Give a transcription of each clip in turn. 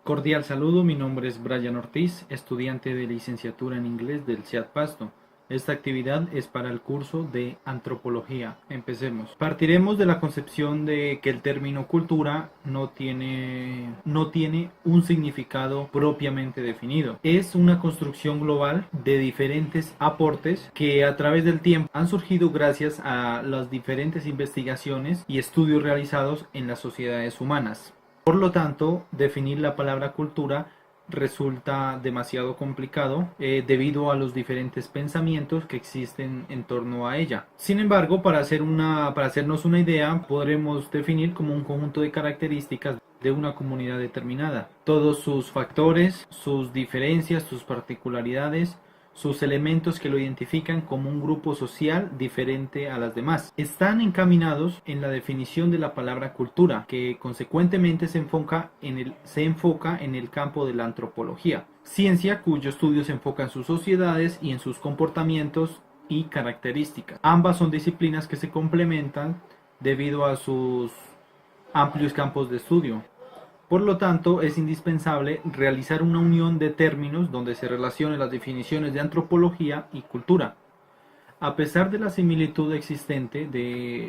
Cordial saludo, mi nombre es Brian Ortiz, estudiante de licenciatura en inglés del CIAD Pasto. Esta actividad es para el curso de Antropología. Empecemos. Partiremos de la concepción de que el término cultura no tiene un significado propiamente definido. Es una construcción global de diferentes aportes que a través del tiempo han surgido gracias a las diferentes investigaciones y estudios realizados en las sociedades humanas. Por lo tanto, definir la palabra cultura resulta demasiado complicado debido a los diferentes pensamientos que existen en torno a ella. Sin embargo, para hacernos una idea, podremos definir como un conjunto de características de una comunidad determinada. Todos sus factores, sus diferencias, sus particularidades, sus elementos que lo identifican como un grupo social diferente a las demás. Están encaminados en la definición de la palabra cultura, que consecuentemente se enfoca en el campo de la antropología, ciencia cuyo estudio se enfoca en sus sociedades y en sus comportamientos y características. Ambas son disciplinas que se complementan debido a sus amplios campos de estudio. Por lo tanto, es indispensable realizar una unión de términos donde se relacionen las definiciones de antropología y cultura. A pesar de la similitud existente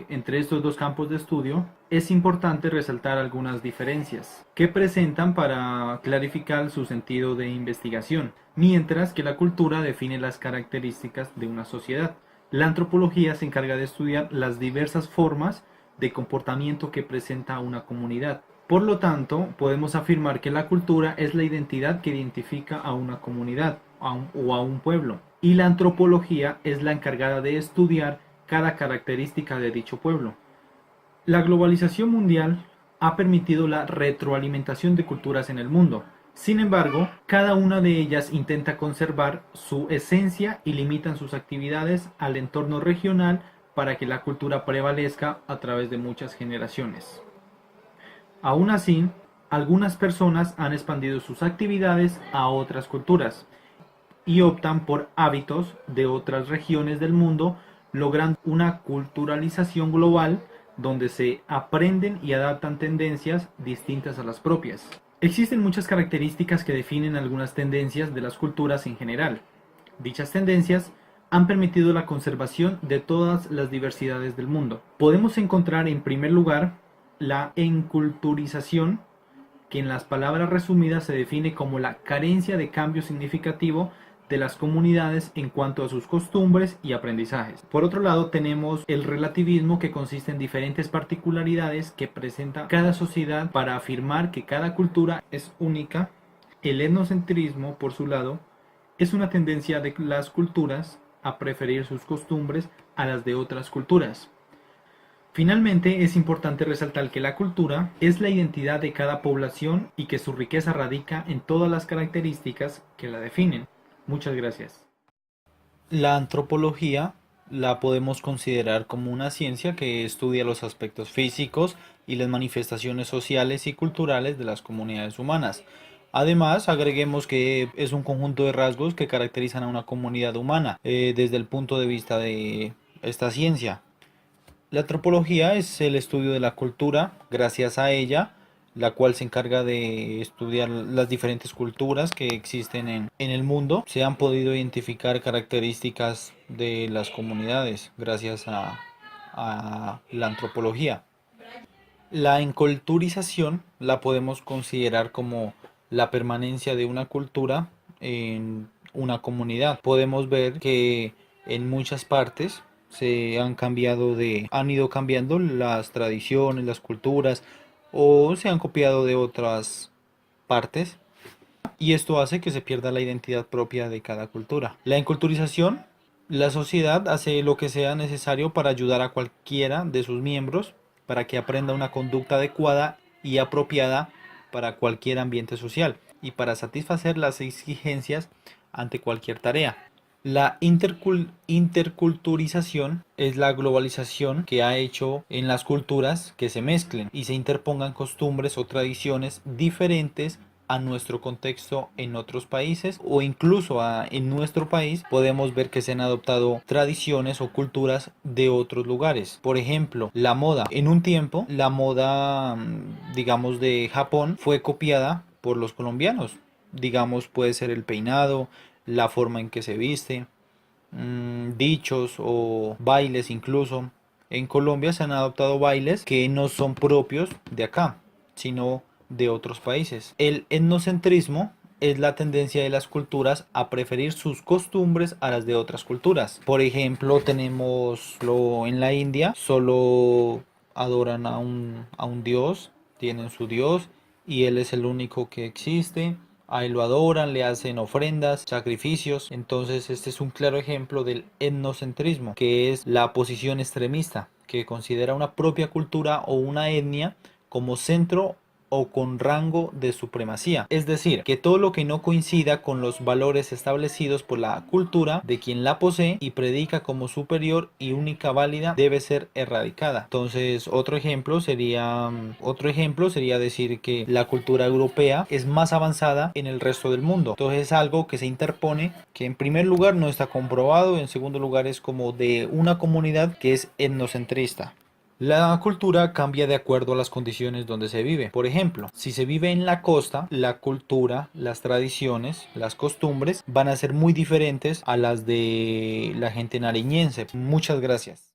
entre estos dos campos de estudio, es importante resaltar algunas diferencias que presentan para clarificar su sentido de investigación, mientras que la cultura define las características de una sociedad. La antropología se encarga de estudiar las diversas formas de comportamiento que presenta una comunidad. Por lo tanto, podemos afirmar que la cultura es la identidad que identifica a una comunidad o a un pueblo, y la antropología es la encargada de estudiar cada característica de dicho pueblo. La globalización mundial ha permitido la retroalimentación de culturas en el mundo. Sin embargo, cada una de ellas intenta conservar su esencia y limitan sus actividades al entorno regional para que la cultura prevalezca a través de muchas generaciones. Aún así, algunas personas han expandido sus actividades a otras culturas y optan por hábitos de otras regiones del mundo, logrando una culturalización global donde se aprenden y adaptan tendencias distintas a las propias. Existen muchas características que definen algunas tendencias de las culturas en general. Dichas tendencias han permitido la conservación de todas las diversidades del mundo. Podemos encontrar en primer lugar la enculturización, que en las palabras resumidas se define como la carencia de cambio significativo de las comunidades en cuanto a sus costumbres y aprendizajes. Por otro lado, tenemos el relativismo, que consiste en diferentes particularidades que presenta cada sociedad para afirmar que cada cultura es única. El etnocentrismo, por su lado, es una tendencia de las culturas a preferir sus costumbres a las de otras culturas. Finalmente, es importante resaltar que la cultura es la identidad de cada población y que su riqueza radica en todas las características que la definen. Muchas gracias. La antropología la podemos considerar como una ciencia que estudia los aspectos físicos y las manifestaciones sociales y culturales de las comunidades humanas. Además, agreguemos que es un conjunto de rasgos que caracterizan a una comunidad humana desde el punto de vista de esta ciencia. La antropología es el estudio de la cultura, gracias a ella, la cual se encarga de estudiar las diferentes culturas que existen en el mundo. Se han podido identificar características de las comunidades gracias a la antropología. La enculturización la podemos considerar como la permanencia de una cultura en una comunidad. Podemos ver que en muchas partes han ido cambiando las tradiciones, las culturas, o se han copiado de otras partes, y esto hace que se pierda la identidad propia de cada cultura. La enculturización, la sociedad hace lo que sea necesario para ayudar a cualquiera de sus miembros para que aprenda una conducta adecuada y apropiada para cualquier ambiente social y para satisfacer las exigencias ante cualquier tarea. La interculturización es la globalización que ha hecho en las culturas que se mezclen y se interpongan costumbres o tradiciones diferentes a nuestro contexto en otros países, o incluso en nuestro país podemos ver que se han adoptado tradiciones o culturas de otros lugares. Por ejemplo, la moda. En un tiempo, la moda, digamos, de Japón fue copiada por los colombianos. Digamos, puede ser el peinado, la forma en que se viste, dichos o bailes incluso. En Colombia se han adoptado bailes que no son propios de acá, sino de otros países. El etnocentrismo es la tendencia de las culturas a preferir sus costumbres a las de otras culturas. Por ejemplo, tenemos en la India, solo adoran a un dios, tienen su dios y él es el único que existe. Ahí lo adoran, le hacen ofrendas, sacrificios. Entonces este es un claro ejemplo del etnocentrismo, que es la posición extremista, que considera una propia cultura o una etnia como centro o con rango de supremacía. Es decir, que todo lo que no coincida con los valores establecidos por la cultura de quien la posee y predica como superior y única válida debe ser erradicada. Entonces, otro ejemplo sería decir que la cultura europea es más avanzada en el resto del mundo. Entonces es algo que se interpone, que en primer lugar no está comprobado, en segundo lugar es como de una comunidad que es etnocentrista. La cultura cambia de acuerdo a las condiciones donde se vive. Por ejemplo, si se vive en la costa, la cultura, las tradiciones, las costumbres van a ser muy diferentes a las de la gente nariñense. Muchas gracias.